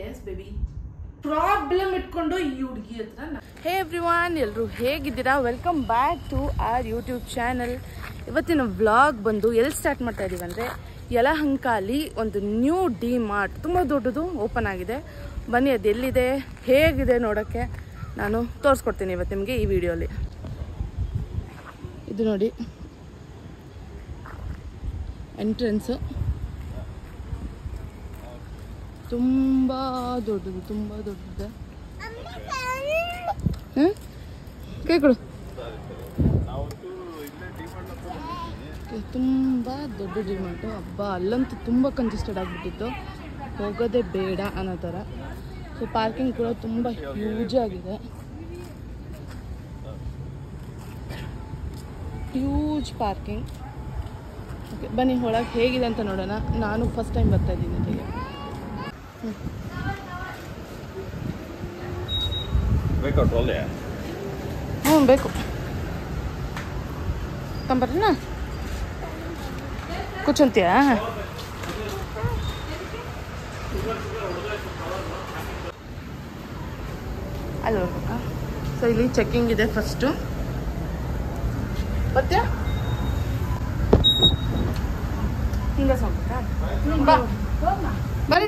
S baby problem ಇಟ್ಕೊಂಡು ಈ ಹುಡುಗಿ ಹತ್ರ. ಹೇ ಎವ್ರಿವಾನ್, ಎಲ್ಲರೂ ಹೇಗಿದ್ದೀರಾ? Welcome back to our YouTube channel. ಇವತ್ತಿನ ವ್ಲಾಗ್ ಬಂದು ಎಲ್ಲಿ ಸ್ಟಾರ್ಟ್ ಮಾಡ್ತಾ ಇದ್ದೀವಿ ಅಂದರೆ, ಯಲಹಂಕಲ್ಲಿ ಒಂದು ನ್ಯೂ ಡಿ ಮಾರ್ಟ್ ತುಂಬ ದೊಡ್ಡದು ಓಪನ್ ಆಗಿದೆ. ಬನ್ನಿ ಅದು ಎಲ್ಲಿದೆ, ಹೇಗಿದೆ ನೋಡೋಕ್ಕೆ ನಾನು ತೋರಿಸ್ಕೊಡ್ತೀನಿ ಇವತ್ತು ನಿಮಗೆ ಈ ವಿಡಿಯೋಲಿ. ಇದು ನೋಡಿ ಎಂಟ್ರೆನ್ಸು, ತುಂಬ ದೊಡ್ಡದು, ತುಂಬ ದೊಡ್ಡದು. ಕೈ ಕೊಡು. ತುಂಬ ದೊಡ್ಡ ಡಿಮಾರ್ಟು. ಹಬ್ಬ ಅಲ್ಲಂತೂ ತುಂಬ ಕಂಜೆಸ್ಟೆಡ್ ಆಗಿಬಿಟ್ಟಿತ್ತು, ಹೋಗೋದೇ ಬೇಡ ಅನ್ನೋ ಥರ. ಸೊ ಪಾರ್ಕಿಂಗ್ ಕೂಡ ತುಂಬ ಹ್ಯೂಜ್ ಆಗಿದೆ, ಹ್ಯೂಜ್ ಪಾರ್ಕಿಂಗ್. ಓಕೆ ಬನ್ನಿ ಒಳಗೆ ಹೇಗಿದೆ ಅಂತ ನೋಡೋಣ. ನಾನು ಫಸ್ಟ್ ಟೈಮ್ ಬರ್ತಾ ಇದ್ದೀನಿ ಅಲ್ಲಿಗೆ. ಬೇಕು ತಂಬರ್ರಿನಾ ಕೂಚಂತೀಯಾ? ಅಲ್ಲಿ ಹೋಗ್ಬೇಕಾ? ಸೊ ಇಲ್ಲಿ ಚೆಕ್ಕಿಂಗ್ ಇದೆ ಫಸ್ಟು. ಮತ್ತೆ ಹಿಂಗೆ ಹೋಗ್ಬೇಕಾ? ಬರೀ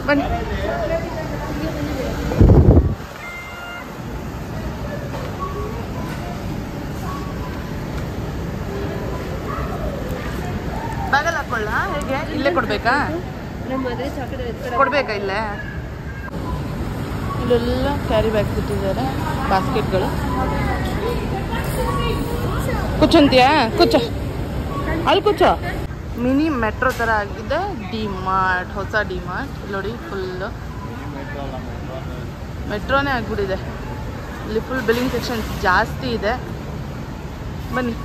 ಬನ್ನಿ. ಬಾಗಲ್ ಹಾಕೊಳ್ಳ ಹೇಗೆ? ಇಲ್ಲೇ ಕೊಡ್ಬೇಕಾ? ಕೊಡ್ಬೇಕಾ ಇಲ್ಲೇ? ಇಲ್ಲೆಲ್ಲ ಕ್ಯಾರಿ ಬ್ಯಾಗ್ಸ್ ಇಟ್ಟಿದ್ದಾರೆ, ಬಾಸ್ಕೆಟ್ಗಳು. ಕೂಚಂತೀಯಾ? ಕೂಚ, ಅಲ್ಲಿ ಕೂಚ. ಮಿನಿ ಮೆಟ್ರೋ ಥರ ಆಗಿದೆ ಡಿ ಮಾರ್ಟ್, ಹೊಸ ಡಿ ಮಾರ್ಟ್. ನೋಡಿ ಫುಲ್ಲು ಮೆಟ್ರೋನೇ ಆಗಿಬಿಟ್ಟಿದೆ. ಇಲ್ಲಿ ಫುಲ್ ಬಿಲ್ಲಿಂಗ್ ಸೆಕ್ಷನ್ ಜಾಸ್ತಿ ಇದೆ. ಬನ್ನಿ.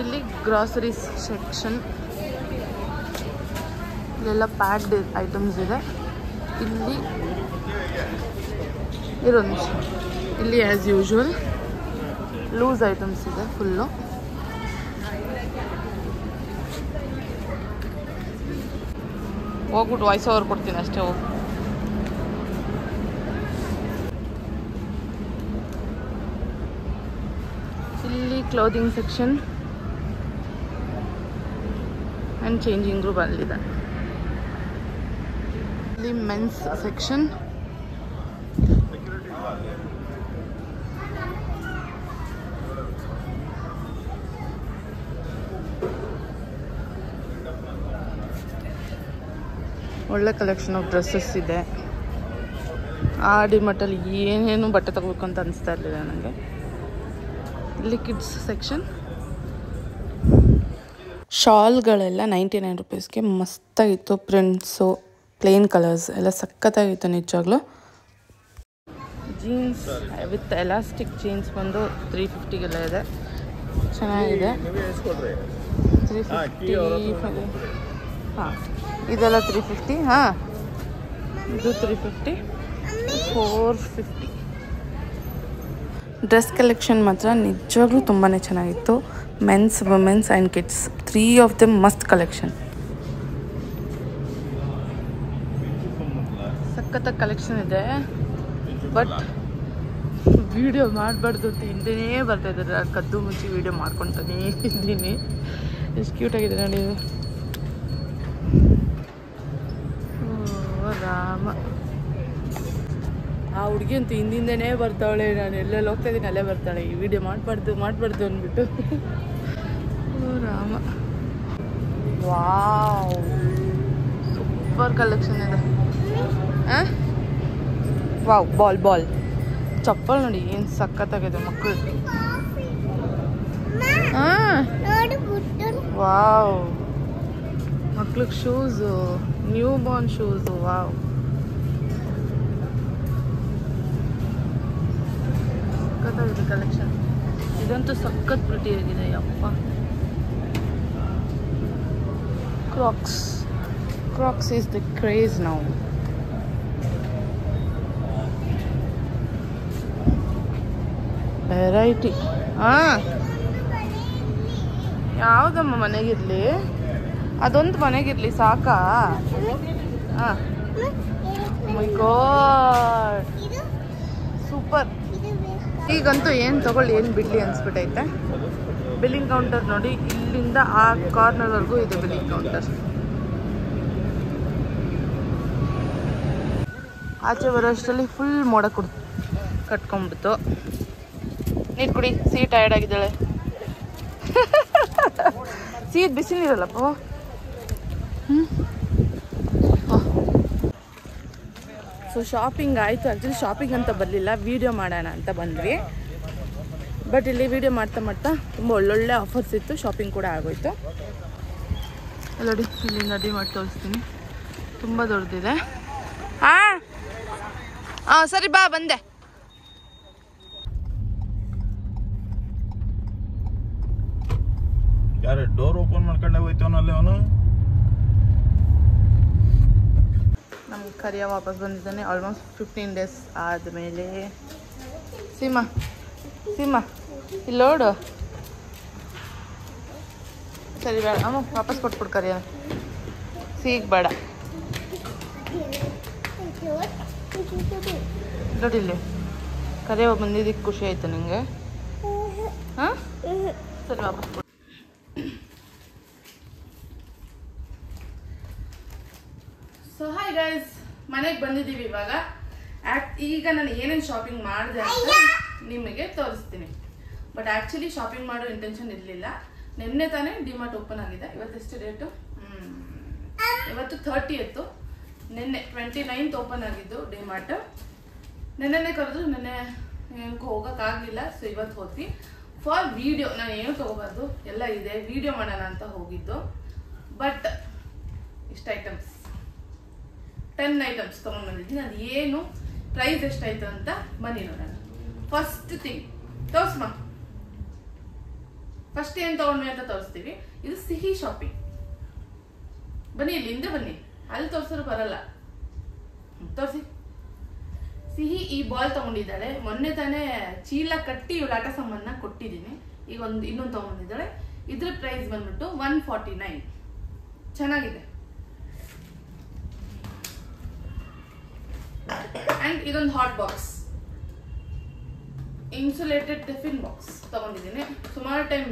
ಇಲ್ಲಿ ಗ್ರಾಸರೀಸ್ ಸೆಕ್ಷನ್, ಇಲ್ಲೆಲ್ಲ ಪ್ಯಾಕ್ಡ್ ಐಟಮ್ಸ್ ಇದೆ. ಇಲ್ಲಿ ಇರೋದು ಇಲ್ಲಿ ಆ್ಯಸ್ ಯೂಶುವಲ್ ಲೂಸ್ ಐಟಮ್ಸ್ ಇದೆ ಫುಲ್ಲು. ಹೋಗ್ಬಿಟ್ಟು ವಾಯ್ಸ್ ಓವರ್ ಕೊಡ್ತೀನಿ ಅಷ್ಟೇ. ಹೋಗಿ ಇಲ್ಲಿ clothing section and changing room ಅಲ್ಲಿದೆ. ಇಲ್ಲಿ ಮೆನ್ಸ್ ಸೆಕ್ಷನ್, ಒಳ್ಳೆ ಕಲೆಕ್ಷನ್ ಆಫ್ ಡ್ರೆಸ್ಸಸ್ ಇದೆ. ಆ ಡಿಮಾರ್ಟಲ್ಲಿ ಏನೇನು ಬಟ್ಟೆ ತಗೋಬೇಕು ಅಂತ ಅನಿಸ್ತಾ ಇರಲಿಲ್ಲ ನನಗೆ. ಇಲ್ಲಿ ಕಿಡ್ಸ್ ಸೆಕ್ಷನ್, ಶಾಲ್ಗಳೆಲ್ಲ 99 ರೂಪೀಸ್ಗೆ ಮಸ್ತಾಗಿತ್ತು. ಪ್ರಿಂಟ್ಸು, ಪ್ಲೇನ್ ಕಲರ್ಸ್ ಎಲ್ಲ ಸಖತ್ತಾಗಿತ್ತು ನಿಜವಾಗ್ಲೂ. ಜೀನ್ಸ್ ವಿತ್ ಎಲಾಸ್ಟಿಕ್ ಜೀನ್ಸ್ ಬಂದು 350ಗೆಲ್ಲ ಇದೆ, ಚೆನ್ನಾಗಿದೆ. 350. ಹಾಂ ಇದೆಲ್ಲ 350. ಹಾಂ ಇದು 350, 450. ಡ್ರೆಸ್ ಕಲೆಕ್ಷನ್ ಮಾತ್ರ ನಿಜವಾಗ್ಲೂ ತುಂಬಾ ಚೆನ್ನಾಗಿತ್ತು. Men's, women's and kids, 3 of them ಮಸ್ತ್ ಕಲೆಕ್ಷನ್. ಸಖತ್ತಾಗಿ ಕಲೆಕ್ಷನ್ ಇದೆ. ಬಟ್ ವಿಡಿಯೋ ಮಾಡಬಾರ್ದು ಅಂತ ಹಿಂದೆನೇ ಬರ್ತಾ ಇದ್ದಾರೆ. ಕದ್ದು ಮುಚ್ಚಿ ವಿಡಿಯೋ ಮಾಡ್ಕೊತಾನೇ ಇದ್ದೀನಿ. ಎಷ್ಟು ಕ್ಯೂಟಾಗಿದೆ ನೋಡಿ. ಓ ರಾಮ, ಆ ಹುಡುಗಿ ಅಂತೂ ಹಿಂದಿಂದನೇ ಬರ್ತಾವಳೆ. ನಾನು ಎಲ್ಲೆಲ್ಲಿ ಹೋಗ್ತಾ ಇದ್ದೀನಿ ಅಲ್ಲೇ ಬರ್ತಾಳೆ. ಈ ವಿಡಿಯೋ ಮಾಡಬಾರ್ದು ಅಂದ್ಬಿಟ್ಟು. ಓ ರಾಮ, ವಾವ್ ಸೂಪರ್ ಕಲೆಕ್ಷನ್ ಇದೆ. ವಾವ್, ಬಾಲ್ ಚಪ್ಪಲ್ ನೋಡಿ ಏನು ಸಖತ್ತಾಗಿದೆ ಮಕ್ಕಳು. ವಾವ್, ಮಕ್ಳಿಗೆ shoes, new Born shoes. Wow, ಸಖತ್ತಾಗಿದೆ ಕಲೆಕ್ಷನ್. ಇದಂತೂ ಸಖತ್ ಪ್ರಿಟಿ ಆಗಿದೆ. ಯಪ್ಪ Crocs is the craze now. Variety. ಯಾವುದಮ್ಮ ಮನೆಗಿರ್ಲಿ, ಅದೊಂದು ಮನೆಗಿರ್ಲಿ ಸಾಕಾ? My god, super. ಈಗಂತೂ ಏನು ತಗೊಳ್ಳಿ ಏನು ಬಿಡಲಿ ಅನ್ಸ್ಬಿಟ್ಟೈತೆ. ಬಿಲ್ಲಿಂಗ್ ಕೌಂಟರ್ ನೋಡಿ, ಇಲ್ಲಿಂದ ಆ ಕಾರ್ನರ್ವರೆಗೂ ಇದೆ ಬಿಲ್ಲಿಂಗ್ ಕೌಂಟರ್. ಆಚೆ ಬರೋಷ್ಟರಲ್ಲಿ ಫುಲ್ ಮೋಡ ಕಟ್ಕೊಂಡ್ಬಿಡ್ತು. ನೀರು ಕುಡಿ, ಸೀ ಟಯರ್ಡ್ ಆಗಿದ್ದಾಳೆ. ಸೀದ್ ಬಿಸಿಲಿರಲ್ಲಪ್ಪ. ಸೊ ಶಾಪಿಂಗ್ ಆಯಿತು. ಆ್ಯಕ್ಚುಲಿ ಶಾಪಿಂಗ್ ಅಂತ ಬರಲಿಲ್ಲ, ವೀಡಿಯೋ ಮಾಡೋಣ ಅಂತ ಬಂದ್ವಿ. ಬಟ್ ಇಲ್ಲಿ ವೀಡಿಯೋ ಮಾಡ್ತಾ ಮಾಡ್ತಾ ತುಂಬ ಒಳ್ಳೊಳ್ಳೆ ಆಫರ್ಸ್ ಇತ್ತು, ಶಾಪಿಂಗ್ ಕೂಡ ಆಗೋಯ್ತು. ನೋಡಿ, ಇಲ್ಲಿಂದ ಡಿ ಮಾಡಿ ತೋರಿಸ್ತೀನಿ, ತುಂಬ ದೊಡ್ಡದಿದೆ. ಹಾಂ ಸರಿ ಬಾ, ಬಂದೆ. ಯಾರು ಡೋರ್ ಓಪನ್ ಮಾಡ್ಕೊಂಡೆ ಹೋಯ್ತವನಲ್ಲಿ ಅವನು. ನಮ್ಗೆ ಕರಿಯ ವಾಪಸ್ ಬಂದಿದ್ದಾನೆ ಆಲ್ಮೋಸ್ಟ್ 15 days ಆದಮೇಲೆ. ಸೀಮಾ ಇಲ್ಲಿ ನೋಡು. ಸರಿ ಬೇಡ ಅಮ್ಮ, ವಾಪಸ್ ಕೊಟ್ಬಿಡು ಕರಿಯ. ಸೀಗ್ ಬೇಡ ನೋಡಿಲ್ಲಿ. ಕರಿಯ ಬಂದಿದ್ದಕ್ಕೆ ಖುಷಿ ಆಯ್ತು ನಿಂಗೆ? ಹಾಂ ಸರಿ, ವಾಪಸ್ ಕೊಡು. ಸೊ ಹಾಯ್ ಗೈಸ್, ಮನೆಗೆ ಬಂದಿದ್ದೀವಿ ಇವಾಗ. ಈಗ ನಾನು ಏನೇನು ಶಾಪಿಂಗ್ ಮಾಡಿದೆ ಅಂತ ನಿಮಗೆ ತೋರಿಸ್ತೀನಿ. ಬಟ್ ಆ್ಯಕ್ಚುಲಿ ಶಾಪಿಂಗ್ ಮಾಡೋ ಇಂಟೆನ್ಷನ್ ಇರಲಿಲ್ಲ. ನಿನ್ನೆ ತಾನೇ ಡಿಮಾರ್ಟ್ ಓಪನ್ ಆಗಿದೆ. ಇವತ್ತೆಷ್ಟು ಡೇಟು? ಇವತ್ತು 30th. ನಿನ್ನೆ 29th ಓಪನ್ ಆಗಿದ್ದು ಡಿಮಾರ್ಟ್. ನೆನ್ನೆನೇ ಕರೆದ್ರು, ನೆನ್ನೆ ಏನಕ್ಕೂ ಹೋಗೋಕ್ಕಾಗಲಿಲ್ಲ. ಸೊ ಇವತ್ತು ಹೋದ್ವಿ ಫಾರ್ ವಿಡಿಯೋ. ನಾನು ಏನು ತೊಗೋಬಾರ್ದು, ಎಲ್ಲ ಇದೆ, ವಿಡಿಯೋ ಮಾಡೋಣ ಅಂತ ಹೋಗಿದ್ದು. ಬಟ್ ಇಷ್ಟು ಐಟಮ್ಸ್, 10 ಐಟಮ್ಸ್ ತೊಗೊಂಡು ಬಂದಿದ್ದೀನಿ. ಅದು ಏನು, ಪ್ರೈಸ್ ಎಷ್ಟಾಯ್ತು ಅಂತ ಬನ್ನಿ ನೋಡೋಣ. ಫಸ್ಟ್ ಥಿಂಗ್ ತೋರಿಸ್ಮ, ಫಸ್ಟ್ ಏನು ತೊಗೊಂಡ್ವಿ ಅಂತ ತೋರಿಸ್ತೀವಿ. ಇದು ಸಿಹಿ ಶಾಪಿಂಗ್. ಬನ್ನಿ, ಇಲ್ಲಿಂದ ಬನ್ನಿ, ಅಲ್ಲಿ ತೋರಿಸಿದ್ರು ಬರಲ್ಲ. ತೋರಿಸಿ. ಸಿಹಿ ಈ ಬಾಲ್ ತೊಗೊಂಡಿದ್ದಾಳೆ. ಮೊನ್ನೆ ತಾನೇ ಚೀಲ ಕಟ್ಟಿ ಇವಳು ಆಟ ಸಾಮಾನ ಕೊಟ್ಟಿದ್ದೀನಿ. ಈಗ ಇನ್ನೊಂದು ತೊಗೊಂಡಿದ್ದಾಳೆ. ಇದ್ರ ಪ್ರೈಸ್ ಬಂದ್ಬಿಟ್ಟು 149. ಚೆನ್ನಾಗಿದೆ. ಅಂಡ್ ಇದೊಂದು hot box, insulated tiffin box ತಗೊಂಡಿದ್ದೀನಿ. ಸುಮಾರು ಟೈಮ್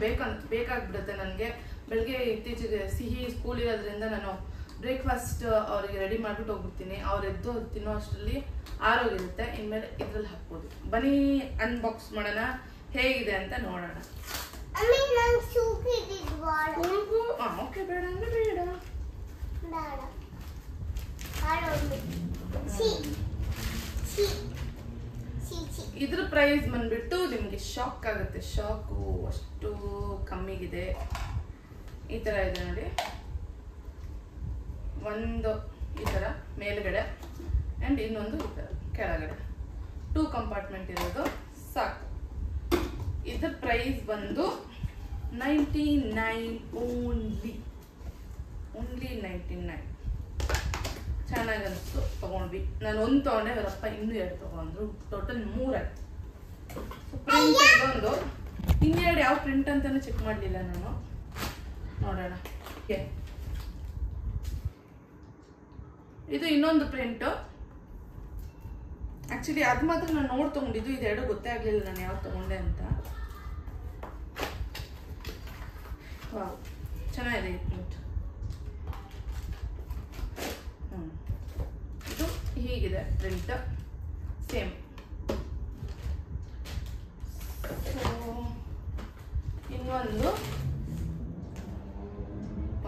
ಬೇಕಾಗ್ಬಿಡುತ್ತೆ ನನಗೆ. ಬೆಳಗ್ಗೆ ಇತ್ತೀಚೆಗೆ ಸಿಹಿ ಸ್ಕೂಲ್ ಇರೋದ್ರಿಂದ ನಾನು ಬ್ರೇಕ್ಫಾಸ್ಟ್ ಅವರಿಗೆ ರೆಡಿ ಮಾಡಿಬಿಟ್ಟು ಹೋಗ್ಬಿಡ್ತೀನಿ. ಅವ್ರು ಎದ್ದು ತಿನ್ನೋ ಅಷ್ಟರಲ್ಲಿ ಆರೋಗಿರುತ್ತೆ. ಇನ್ಮೇಲೆ ಇದ್ರಲ್ಲಿ ಹಾಕ್ಬೋದು. ಬನ್ನಿ ಅನ್ಬಾಕ್ಸ್ ಮಾಡೋಣ, ಹೇಗಿದೆ ಅಂತ ನೋಡೋಣ. ಓಕೆ, ಬೇಡ ಅಂದ್ರೆ ಬೇಡ. ಇದ್ರ ಪ್ರೈಸ್ ಬಂದ್ಬಿಟ್ಟು ನಿಮ್ಗೆ ಶಾಕ್ ಆಗುತ್ತೆ. ಶಾಕು, ಅಷ್ಟು ಕಮ್ಮಿಗಿದೆ. ಈ ತರ ಇದೆ ನೋಡಿ. ಒಂದು ಈ ತರ ಮೇಲ್ಗಡೆ ಅಂಡ್ ಇನ್ನೊಂದು ಈ ತರ ಕೆಳಗಡೆ. 2 ಕಂಪಾರ್ಟ್ಮೆಂಟ್ ಇರೋದು ಸಾಕು. ಇದ್ರ ಪ್ರೈಸ್ ಬಂದು 99 ಓನ್ಲಿ 99. ಚೆನ್ನಾಗನ್ನಿಸ್ತು, ತಗೊಂಡ್ವಿ. ನಾನು ಒಂದು ತೊಗೊಂಡೆ, ಅವರಪ್ಪ ಇನ್ನೂ 2 ತೊಗೊಂಡ್ರು. ಟೋಟಲ್ 3 ಆಯ್ತು. ಪ್ರಿಂಟ್ ಇದೊಂದು, ಇನ್ನೆರಡು ಯಾವ ಪ್ರಿಂಟ್ ಅಂತಾನೆ ಚೆಕ್ ಮಾಡಲಿಲ್ಲ ನಾನು. ನೋಡೋಣ. ಇದು ಇನ್ನೊಂದು ಪ್ರಿಂಟು. ಆಕ್ಚುಲಿ ಅದು ಮಾತ್ರ ನಾನು ನೋಡಿ ತಗೊಂಡಿದ್ದು. ಇದೆರಡು ಗೊತ್ತೇ ಆಗಲಿಲ್ಲ ನಾನು ಯಾವ್ದು ತಗೊಂಡೆ ಅಂತ. ವಾವ್, ಚೆನ್ನಾಗಿದೆ ಈ ಪ್ರಿಂಟ್. ಇದು ಹೀಗಿದೆ ಪ್ರಿಂಟ್, ಸೇಮ್. ಇನ್ನೊಂದು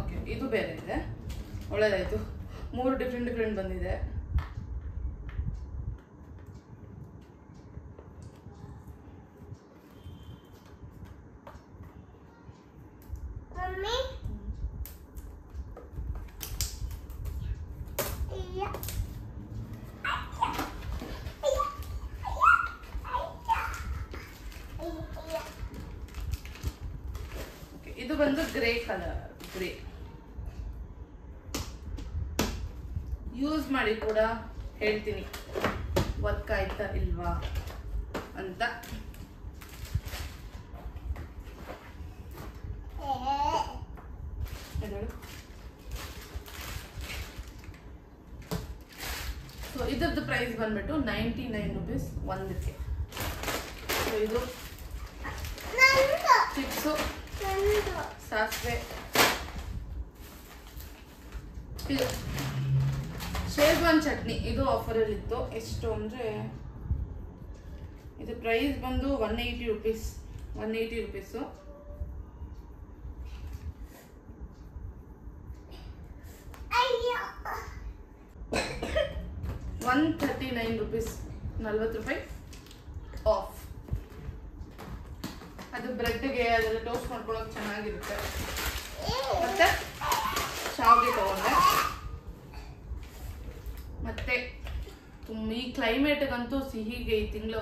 ಓಕೆ, ಇದು ಬೇರೆ ಇದೆ. ಒಳ್ಳೆದಾಯ್ತು, 3 ಡಿಫ್ರೆಂಟ್ ಬಂದಿದೆ. ಇದು ಬಂದು ಗ್ರೇ ಕಲರ್, ಗ್ರೇ. ಯೂಸ್ ಮಾಡಿ ಕೂಡ ಹೇಳ್ತೀನಿ ವರ್ಕ್ ಆಯ್ತಾ ಇಲ್ವಾ ಅಂತ. ಸೊ ಇದ್ರದ್ದು ಪ್ರೈಸ್ ಬಂದ್ಬಿಟ್ಟು 99 ರೂಪೀಸ್ ಒಂದಕ್ಕೆ. ಸೊ ಇದು ಚಿಪ್ಸು, ಸಾಸಿವೆ, ಇದು ಶೇಜ್ವಾನ್ ಚಟ್ನಿ, ಇದು ಆಫರಲ್ಲಿ ಇತ್ತು. ಎಷ್ಟು ಅಂದರೆ ಇದು ಪ್ರೈಸ್ ಬಂದು 180 ರೂಪೀಸ್. 180 ರೂಪೀಸು. $139 ರೂಪೀಸ್, 40 ರೂಪಾಯಿ ಆಫ್. ಅದು ಬ್ರೆಡ್ಗೆ ಅದೆಲ್ಲ ಟೋಸ್ಟ್ ಮಾಡ್ಕೊಳ್ಳೋಕೆ ಚೆನ್ನಾಗಿರುತ್ತೆ. ಮತ್ತೆ ಶಾವಿಗೆ ತಗೊಂಡೆ. ಮತ್ತೆ ಈ ಕ್ಲೈಮೇಟ್ಗಂತೂ ಸಿಹಿಗೆ ಈ ತಿಂಗಳು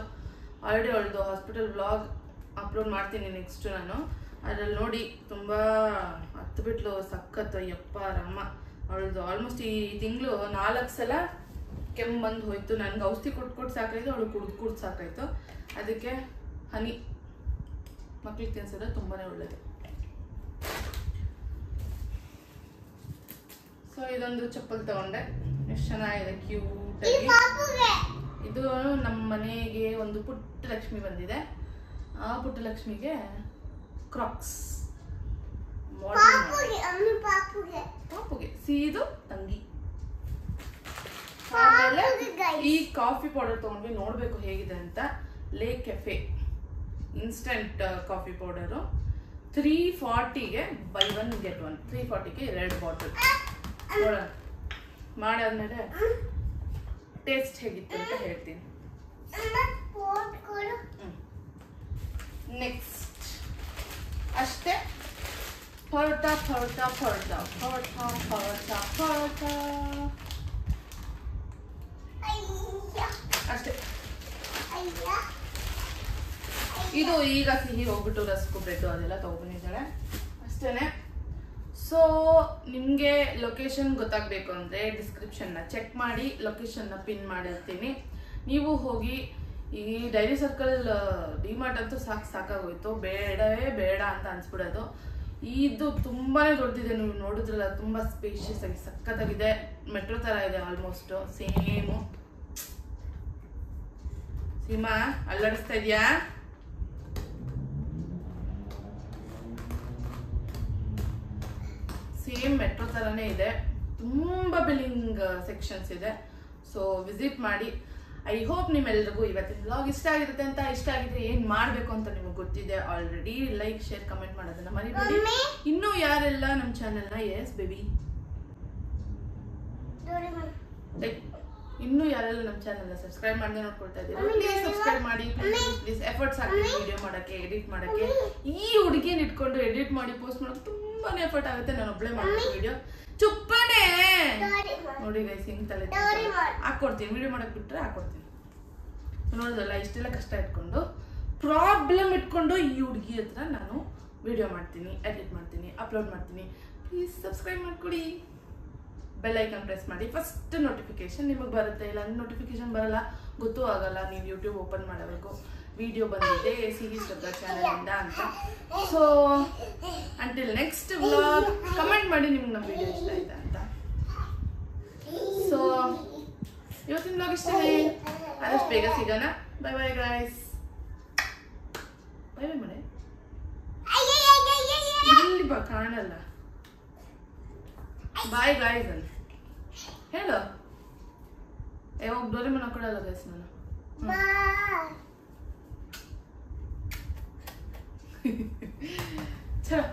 ಆಲ್ರೆಡಿ ಅವಳದು ಹಾಸ್ಪಿಟಲ್ ವ್ಲಾಗ್ ಅಪ್ಲೋಡ್ ಮಾಡ್ತೀನಿ ನೆಕ್ಸ್ಟ್ ನಾನು. ಅದ್ರಲ್ಲಿ ನೋಡಿ ತುಂಬ ಹತ್ತು ಬಿಟ್ಲು ಸಖತ್ತು. ಯಪ್ಪ ರಾಮ, ಅವಳದು ಆಲ್ಮೋಸ್ಟ್ ಈ ತಿಂಗಳು 4 ಸಲ ಕೆಮ್ಮು ಬಂದು ಹೋಯ್ತು. ನನಗೆ ಔಷಧಿ ಕೊಟ್ಟು ಸಾಕಾಯ್ತು, ಅವಳು ಕುಡ್ದು ಸಾಕಾಯ್ತು. ಅದಕ್ಕೆ ಹನಿ ಮಕ್ಳಿಗೆ ತಿನ್ಸಿದ್ರೆ ತುಂಬಾ ಒಳ್ಳೇದು. ಸೊ ಇದೊಂದು ಚಪ್ಪಲ್ ತಗೊಂಡೆ, ಎಷ್ಟು ಚೆನ್ನಾಗಿದೆ, ಕ್ಯೂಟ್ ಆಗಿ. ಇದು ನಮ್ಮ ಮನೆಗೆ ಒಂದು ಪುಟ್ಟ ಲಕ್ಷ್ಮಿ ಬಂದಿದೆ. ಆ ಪುಟ್ಟ ಲಕ್ಷ್ಮಿಗೆ ಕ್ರಾಕ್ಸ್ ಪಾಪುಗೆ ಸೀದು ತಂಗಿ. ಆಮೇಲೆ ಈ ಕಾಫಿ ಪೌಡರ್ ತಗೊಂಡ್ವಿ, ನೋಡ್ಬೇಕು ಹೇಗಿದೆ ಅಂತ. Le cafe instant coffee powder 340ಗೆ ಬೈ 1 get 1. 340ಗೆ 2 ಬಾಟಲ್. ನೋಡೋಣ, ಮಾಡಾದ್ಮೇಲೆ ಟೇಸ್ಟ್ ಹೇಗಿತ್ತು ಅಂತ ಹೇಳ್ತೀನಿ. ನೆಕ್ಸ್ಟ್ ಅಷ್ಟೇ, ಪರೋಟ ಅಷ್ಟೇ. ಇದು ಈಗ ಸಿಹಿ ಹೋಗ್ಬಿಟ್ಟು ರಸ್ಕು ಬ್ರೆಡ್ ಅದೆಲ್ಲ ತಗೊಂಡಿದ್ದಾಳೆ ಅಷ್ಟೇನೆ. ಸೊ ನಿಮಗೆ ಲೊಕೇಶನ್ ಗೊತ್ತಾಗಬೇಕು ಅಂದರೆ ಡಿಸ್ಕ್ರಿಪ್ಷನ್ನ ಚೆಕ್ ಮಾಡಿ ಲೊಕೇಶನ್ನ ಪಿನ್ ಮಾಡಿರ್ತೀನಿ. ನೀವು ಹೋಗಿ ಈ ಡೈರಿ ಸರ್ಕಲ್ ಡಿಮಾರ್ಟ್ ಅಂತೂ ಸಾಕಾಗೋಯ್ತು, ಬೇಡವೇ ಬೇಡ ಅಂತ ಅನ್ಸ್ಬಿಡೋದು. ಇದು ತುಂಬಾ ದೊಡ್ಡದಿದೆ, ನೀವು ನೋಡಿದ್ರಲ್ಲ, ತುಂಬ ಸ್ಪೇಷಿಯಸ್ ಆಗಿ ಸಖತ್ತಾಗಿದೆ. ಮೆಟ್ರೋ ಥರ ಇದೆ ಆಲ್ಮೋಸ್ಟ್ ಸೇಮು. ಸೀಮಾ ಅಲ್ಲಾಡಿಸ್ತಾ ಇದೆಯಾ? ಸೇಮ್ ಮೆಟ್ರೋ ಥರನೇ ಇದೆ. ತುಂಬ ಬಿಲ್ಲಿಂಗ್ ಸೆಕ್ಷನ್ಸ್ ಇದೆ. ಸೊ ವಿಸಿಟ್ ಮಾಡಿ. ಐ ಹೋಪ್ ನಿಮ್ಮೆಲ್ರಿಗೂ ಇವತ್ತಿನ ವ್ಲಾಗ್ ಇಷ್ಟ ಆಗಿರುತ್ತೆ ಅಂತ. ಇಷ್ಟ ಆಗಿದ್ರೆ ಏನು ಮಾಡಬೇಕು ಅಂತ ನಿಮಗೆ ಗೊತ್ತಿದೆ ಆಲ್ರೆಡಿ. ಲೈಕ್, ಶೇರ್, ಕಮೆಂಟ್ ಮಾಡೋದನ್ನ ಮರಿಬೇಡಿ. ಇನ್ನೂ ಯಾರೆಲ್ಲ ನಮ್ಮ ಚಾನೆಲ್ನ ಇನ್ನೂ ಯಾರೆಲ್ಲ ನಮ್ಮ ಚಾನೆಲ್ನ ಸಬ್ಸ್ಕ್ರೈಬ್ ಮಾಡದೆ ನೋಡ್ಕೊಳ್ತಾ ಇದ್ದೀರಾ, ಪ್ಲೀಸ್ ಸಬ್ಸ್ಕ್ರೈಬ್ ಮಾಡಿ. ಪ್ಲೀಸ್ ಎಫರ್ಟ್ಸ್ ಹಾಕಿ ವಿಡಿಯೋ ಮಾಡೋಕ್ಕೆ, ಎಡಿಟ್ ಮಾಡೋಕ್ಕೆ. ಈ ಹುಡುಗಿನ ಇಟ್ಕೊಂಡು ಎಡಿಟ್ ಮಾಡಿ ಪೋಸ್ಟ್ ಮಾಡೋಕೆ ತುಂಬಾನೇ ಎಫರ್ಟ್ ಆಗುತ್ತೆ. ನಾನು ಒಬ್ಬಳೇ ಮಾಡ್ತೀನಿ ವಿಡಿಯೋ. ಚುಪ್ಪನೆ ನೋಡಿ ಗೈಸ್, ಹಿಂಗ್ ತಲೆ ಹಾಕೊಡ್ತೀನಿ. ವಿಡಿಯೋ ಮಾಡಕ್ ಬಿಟ್ರೆ ಹಾಕೊಡ್ತೀನಿ. ನೋಡೋದಲ್ಲ, ಇಷ್ಟೆಲ್ಲ ಕಷ್ಟ ಇಟ್ಕೊಂಡು ಪ್ರಾಬ್ಲಮ್ ಇಟ್ಕೊಂಡು ಈ ಹುಡುಗಿ ಹತ್ರ ನಾನು ವಿಡಿಯೋ ಮಾಡ್ತೀನಿ, ಎಡಿಟ್ ಮಾಡ್ತೀನಿ, ಅಪ್ಲೋಡ್ ಮಾಡ್ತೀನಿ. ಪ್ಲೀಸ್ ಸಬ್ಸ್ಕ್ರೈಬ್ ಮಾಡ್ಕೊಡಿ. ಬೆಲ್ ಐಕಾನ್ ಪ್ರೆಸ್ ಮಾಡಿ. ಫಸ್ಟ್ ನೋಟಿಫಿಕೇಶನ್ ನಿಮಗೆ ಬರುತ್ತೆ. ಇಲ್ಲ ನೋಟಿಫಿಕೇಶನ್ ಬರಲ್ಲ, ಗೊತ್ತೂ ಆಗಲ್ಲ. ನೀವು ಯೂಟ್ಯೂಬ್ ಓಪನ್ ಮಾಡಬೇಕು, ವಿಡಿಯೋ ಬಂದಿದೆ ಸಿಹಿ ಶ್ರದ್ಧಾ ಚಾನಲಿಂದ ಅಂತ. So until next vlog, comment ಮಾಡಿ ನಿಮ್ಗೆ ನಮ್ಮ ವಿಡಿಯೋ ಇಷ್ಟ ಆಯ್ತಾ ಅಂತ. ಸೊ ಇವತ್ತಿನ ವ್ಲಾಗ್ ಇಷ್ಟನೇ, ಆದಷ್ಟು ಬೇಗ ಸಿಗೋಣ. Bye bye guys. Bye bye ಮನೆ. ಇಲ್ಲಿ ಬಾ, ಕಾಣಲ್ಲ. ಬಾಯ್ ಗೈಸ್ ಅಂತ ಹೇಳು. ಯಾವಾಗ ಡೋರೆಮಾನ್ ಹಾಕೊಡಲ್ಲ ಗೈಸ್ ನಾನು. ಚಲೋ.